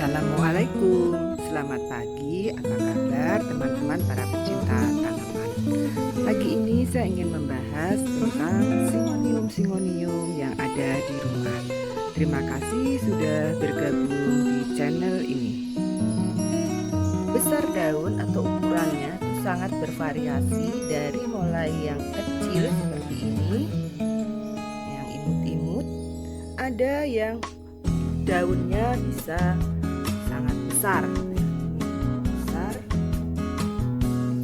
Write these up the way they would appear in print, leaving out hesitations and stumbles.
Assalamualaikum, selamat pagi. Apa kabar teman-teman para pecinta tanaman? Pagi ini saya ingin membahas tentang singonium-singonium yang ada di rumah. Terima kasih sudah bergabung di channel ini. Besar daun atau ukurannya itu sangat bervariasi, dari mulai yang kecil seperti ini, yang imut-imut, ada yang daunnya bisa sangat besar,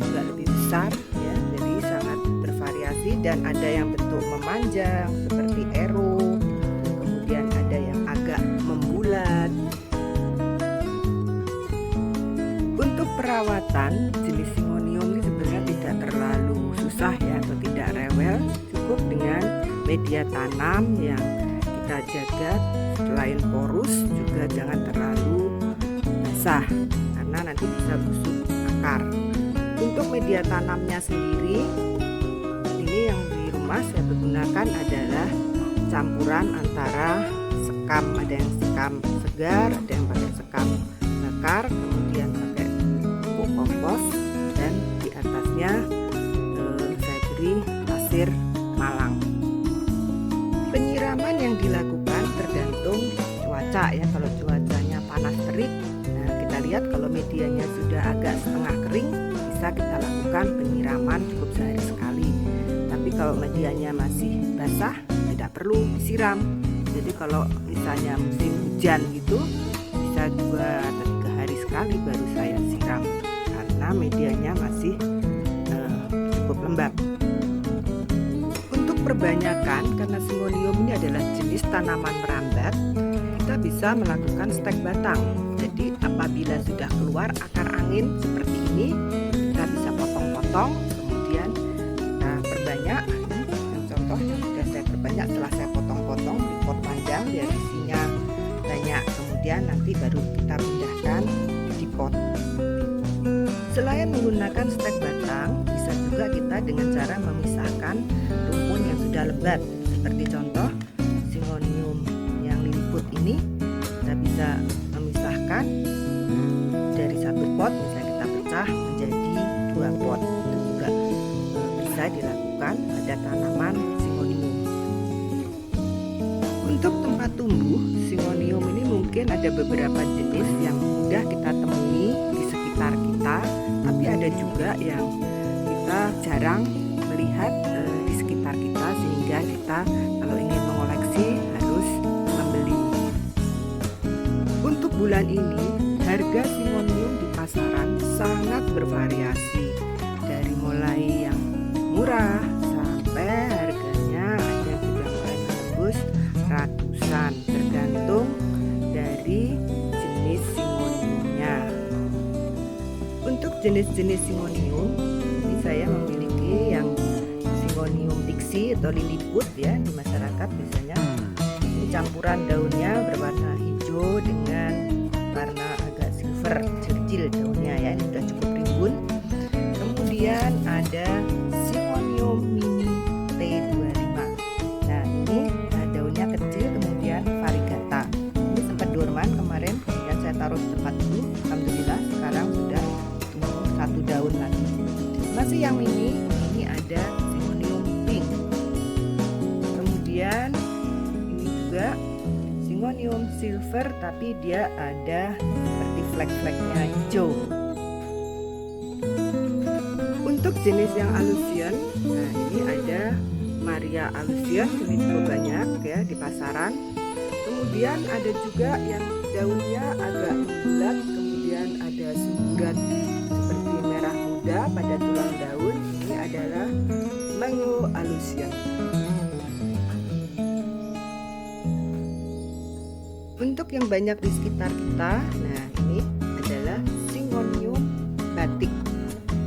juga lebih besar ya, jadi sangat bervariasi, dan ada yang bentuk memanjang seperti ero, kemudian ada yang agak membulat. Untuk perawatan jenis singonium ini sebenarnya tidak terlalu susah ya, atau tidak rewel, cukup dengan media tanam yang kita jaga. Selain porus juga jangan terlalu basah karena nanti bisa busuk akar. Untuk media tanamnya sendiri, ini yang di rumah saya gunakan adalah campuran antara sekam, ada yang sekam segar, ada yang pakai sekam bakar, kemudian pakai pupuk kompos, dan di atasnya saya beri pasir malang. Penyiraman yang dilakukan tergantung cuaca ya. Kalau cuacanya panas terik, nah kita lihat kalau medianya sudah agak setengah kering, bisa kita lakukan penyiraman cukup sehari sekali. Tapi kalau medianya masih basah, tidak perlu disiram. Jadi kalau misalnya musim hujan gitu, bisa 2 atau 3 hari sekali baru saya siram, karena medianya masih cukup lembab. Perbanyakan, karena singonium ini adalah jenis tanaman merambat, kita bisa melakukan stek batang. Jadi apabila sudah keluar akar angin seperti ini, kita bisa potong-potong, kemudian kita perbanyak. Yang contoh yang sudah saya perbanyak setelah saya potong-potong di pot panjang biar isinya banyak, kemudian nanti baru kita pindahkan di pot. Selain menggunakan stek batang, bisa juga kita dengan cara memisahkan rumpun yang sudah lebat. Seperti contoh singonium yang liliput ini, kita bisa memisahkan dari satu pot, misalnya kita pecah menjadi 2 pot. Itu juga bisa dilakukan pada tanaman singonium. Untuk tempat tumbuh singonium ini mungkin ada beberapa jenis yang mudah kita temui di sekitar kita, tapi ada juga yang kita jarang melihat di sekitar kita, sehingga kita kalau ingin mengoleksi harus membeli. Untuk bulan ini harga singonium di pasaran sangat bervariasi, dari mulai yang murah sampai harganya ada yang sudah mulai menembus ratusan, tergantung dari jenis singoniumnya. Untuk jenis-jenis singonium ini saya memiliki yang singonium pixie atau liliput ya, di masyarakat biasanya ini campuran daunnya berwarna hijau dengan warna agak silver, kecil daunnya ya, ini sudah cukup rimbun. Kemudian ada singonium mini T25. Nah ini daunnya kecil, kemudian variegata. Ini sempat dorman kemarin, kemudian saya taruh di tempat dulu. Alhamdulillah sekarang sudah tumbuh 1 daun lagi. Masih yang ini ada singonium pink. Kemudian ini juga singonium silver, tapi dia ada seperti flek-fleknya hijau. Untuk jenis yang alusion, nah ini ada Maria alusion, ini cukup banyak ya di pasaran. Kemudian ada juga yang daunnya agak membulat, kemudian ada semburat seperti merah muda pada tulang daun. Ini adalah Mango alusion. Untuk yang banyak di sekitar kita, nah ini adalah singonium batik.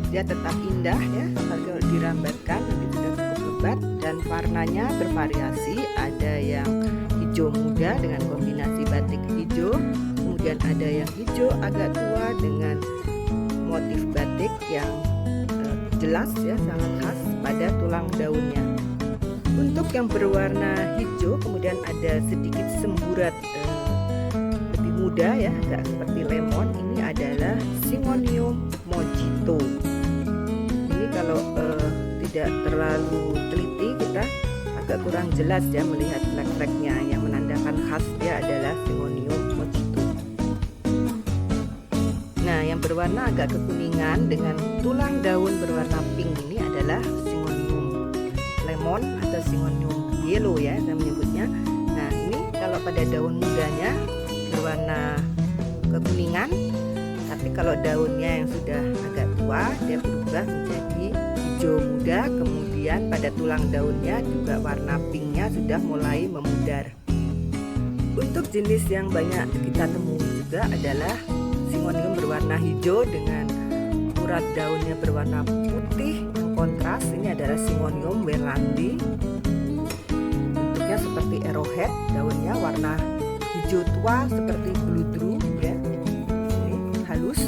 Dia tetap indah ya, kalau dirambatkan nanti sudah cukup lebat, dan warnanya bervariasi. Ada yang hijau muda dengan kombinasi batik hijau, kemudian ada yang hijau agak tua dengan motif batik yang jelas ya, sangat khas pada tulang daunnya. Untuk yang berwarna hijau kemudian ada sedikit semburat lebih muda muda ya, agak seperti lemon. Ini adalah Syngonium mojito. Ini kalau tidak terlalu teliti kita agak kurang jelas ya melihat flek-fleknya, yang menandakan khas dia adalah Syngonium mojito. Nah, yang berwarna agak kekuningan dengan tulang daun berwarna pink ini adalah Syngonium lemon atau Syngonium yellow ya saya menyebutnya. Nah, ini kalau pada daun mudanya berwarna kekuningan, tapi kalau daunnya yang sudah agak tua dia berubah menjadi hijau muda, kemudian pada tulang daunnya juga warna pinknya sudah mulai memudar. Untuk jenis yang banyak kita temui juga adalah Syngonium berwarna hijau dengan urat daunnya berwarna putih yang kontras. Ini adalah Syngonium werlandi. Bentuknya seperti arrowhead, daunnya warna hijau tua seperti bludru ya. Ini halus.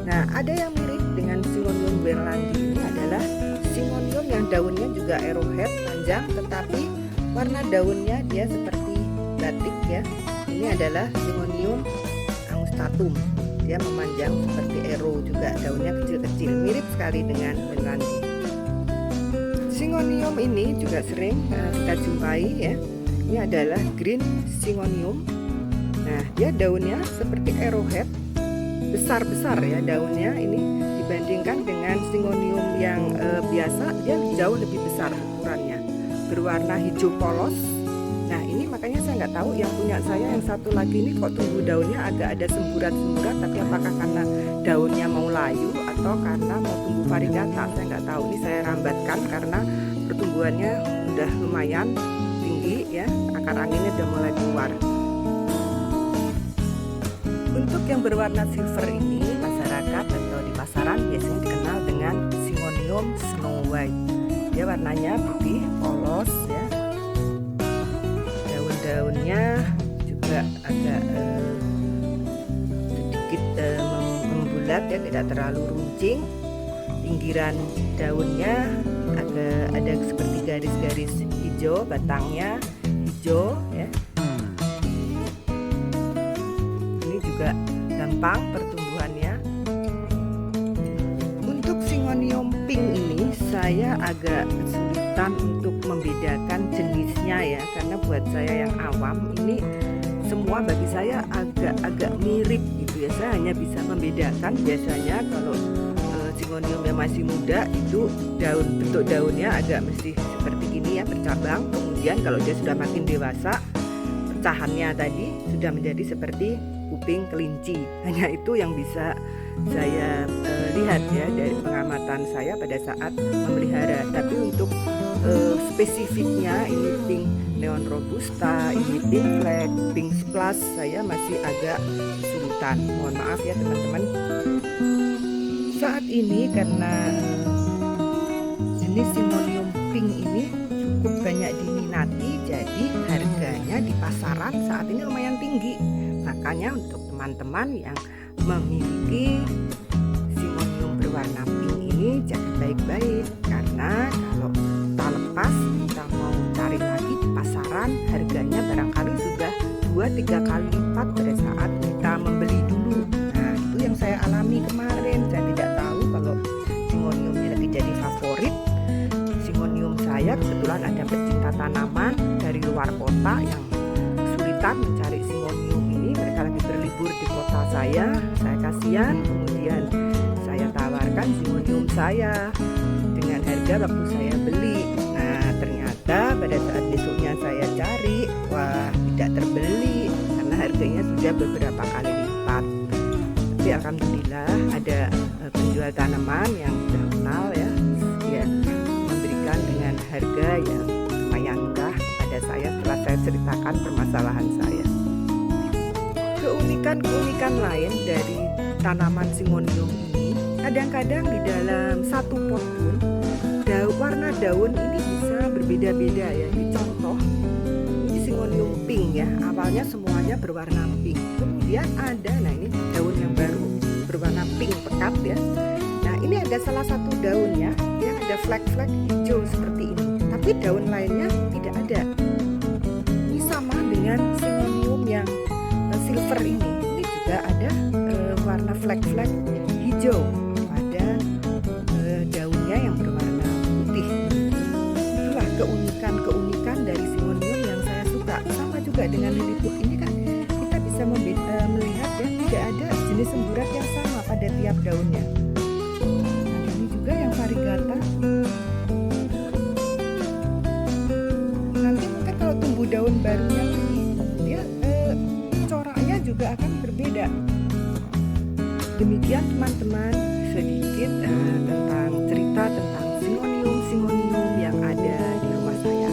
Nah, ada yang mirip dengan Syngonium werlandi. Ini adalah Syngonium yang daunnya juga arrowhead panjang, tetapi warna daunnya dia seperti batik ya. Ini adalah Syngonium angustatum. Dia memanjang seperti arrow juga, daunnya kecil-kecil, mirip sekali dengan werlandi. Syngonium ini juga sering kita jumpai ya. Ini adalah green Syngonium. Nah, dia daunnya seperti arrowhead, besar-besar ya daunnya ini dibandingkan dengan Syngonium yang biasa, dia jauh lebih besar ukurannya, berwarna hijau polos. Nah, ini makanya saya nggak tahu yang punya saya yang satu lagi ini kok tumbuh daunnya agak ada semburat-semburat, tapi apakah karena daunnya mau layu atau karena mau tumbuh variegata, saya nggak tahu. Ini saya rambatkan karena pertumbuhannya udah lumayan tinggi ya, akar anginnya udah mulai keluar. Untuk yang berwarna silver ini masyarakat atau di pasaran biasanya dikenal dengan Syngonium snow white. Dia warnanya putih polos ya. Daunnya juga agak sedikit membulat ya, tidak terlalu runcing. Pinggiran daunnya agak ada seperti garis-garis hijau, batangnya hijau ya. Ini juga gampang pertumbuhannya. Untuk Syngonium pink ini saya agak kesulitan untuk membedakan jenisnya ya, karena buat saya yang awam ini semua bagi saya agak mirip gitu ya. Saya hanya bisa membedakan biasanya kalau Syngonium yang masih muda itu bentuk daunnya agak mesti seperti ini ya, bercabang. Kemudian kalau dia sudah makin dewasa, pecahannya tadi sudah menjadi seperti kuping kelinci. Hanya itu yang bisa saya lihat ya dari pengamatan saya pada saat memelihara. Tapi untuk spesifiknya ini pink neon robusta, ini pink flag, pink splash, saya masih agak kesulitan. Mohon maaf ya teman-teman. Saat ini karena jenis Syngonium pink ini cukup banyak diminati, jadi harganya di pasaran saat ini lumayan tinggi. Makanya untuk teman-teman yang memiliki Syngonium berwarna pink ini jadi baik-baik, karena kalau kita lepas kita mau cari lagi di pasaran harganya barangkali sudah 2-3 kali lipat pada saat kita membeli dulu. Nah, itu yang saya alami kemarin. Saya tidak tahu kalau Syngonium ini lagi jadi favorit. Syngonium saya kebetulan ada pecinta tanaman dari luar kota yang kesulitan mencari Syngonium ini. Mereka lagi berlibur di kota saya kasihan, kemudian saya tawarkan Syngonium saya dengan harga waktu saya beli. Nah, ternyata pada saat besoknya saya cari, wah, tidak terbeli karena harganya sudah beberapa kali lipat. Tapi alhamdulillah ada penjual tanaman yang sudah kenal ya, dia memberikan dengan harga yang lumayan murah pada saya setelah saya ceritakan permasalahan saya. Keunikan lain dari tanaman Syngonium ini, kadang-kadang di dalam satu pot pun warna daun ini bisa berbeda-beda ya. Ini contoh, ini Syngonium pink ya, awalnya semuanya berwarna pink, kemudian ada, nah ini daun yang baru berwarna pink pekat ya. Nah, ini ada salah satu daunnya yang ada flek-flek hijau seperti ini, tapi daun lainnya tidak ada. Ini sama dengan Syngonium yang silver ini juga ada warna flek-flek hijau pada daunnya yang berwarna putih. Itulah keunikan dari simonium yang saya suka. Sama juga dengan liliput ini kan kita bisa melihat ya, tidak ada jenis semburat yang sama pada tiap daunnya. Nah, ini juga yang variegata. Nanti mungkin kalau tumbuh daun barunya lagi, dia coraknya juga akan berbeda. Demikian teman-teman, sedikit tentang cerita tentang simonium yang ada di rumah saya.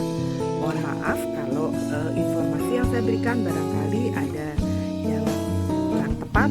Mohon maaf kalau informasi yang saya berikan barangkali ada yang kurang tepat.